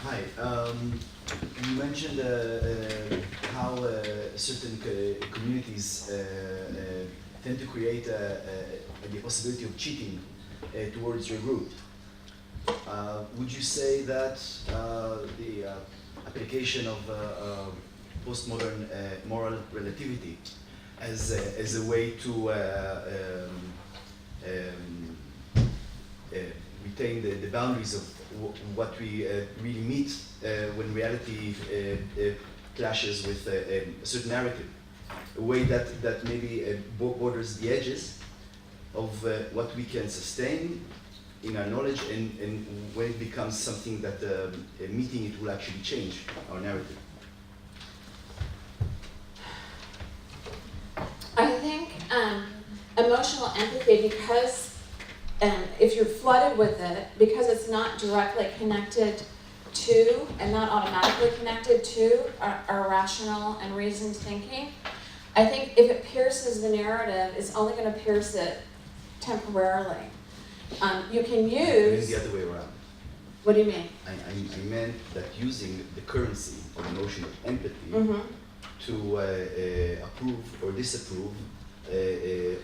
Speaker 14: Hi. You mentioned how certain communities tend to create the possibility of cheating towards your group. Would you say that the application of postmodern moral relativity as a way to retain the boundaries of what we really meet when reality clashes with a certain narrative, a way that maybe borders the edges of what we can sustain in our knowledge, and when it becomes something that meeting it will actually change our narrative?
Speaker 10: I think emotional empathy, because if you're flooded with it, because it's not directly connected to and not automatically connected to our rational and reasoned thinking, I think if it pierces the narrative, it's only going to pierce it temporarily. You can use...
Speaker 14: I mean the other way around.
Speaker 10: What do you mean?
Speaker 14: I meant that using the currency of emotional empathy to approve or disapprove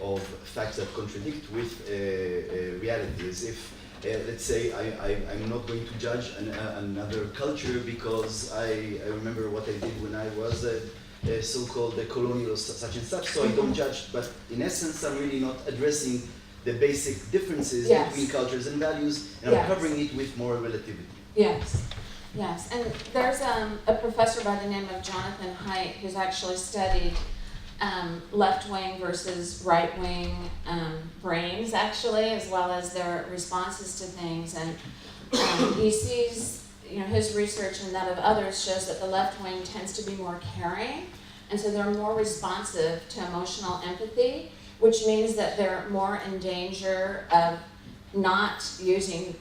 Speaker 14: of facts that contradict with reality. As if, let's say, I'm not going to judge another culture because I remember what I did when I was a so-called colonial or such and such, so I don't judge, but in essence I'm really not addressing the basic differences between cultures and values, and I'm covering it with moral relativity.
Speaker 10: Yes, yes, and there's a professor by the name of Jonathan Haidt who's actually studied left-wing versus right-wing brains, actually, as well as their responses to things, and he sees, his research and that of others shows that the left wing tends to be more caring, and so they're more responsive to emotional empathy, which means that they're more in danger of not using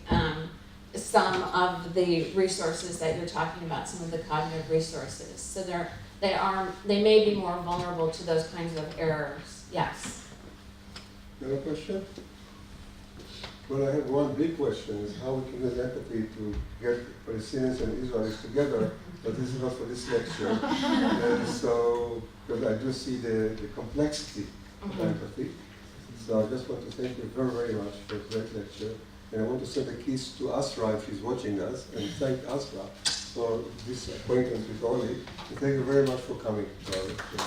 Speaker 10: some of the resources that you're talking about, some of the cognitive resources. So they may be more vulnerable to those kinds of errors. Yes.
Speaker 1: Another question? Well, I have one big question, is how we can use empathy to get Palestinians and Israelis together, but this is not for this lecture. So, because I do see the complexity of empathy. So I just want to thank you very, very much for a great lecture. And I want to send the keys to Asra if she's watching us, and thank Asra for this acquaintance with Orli. And thank you very much for coming to our lecture.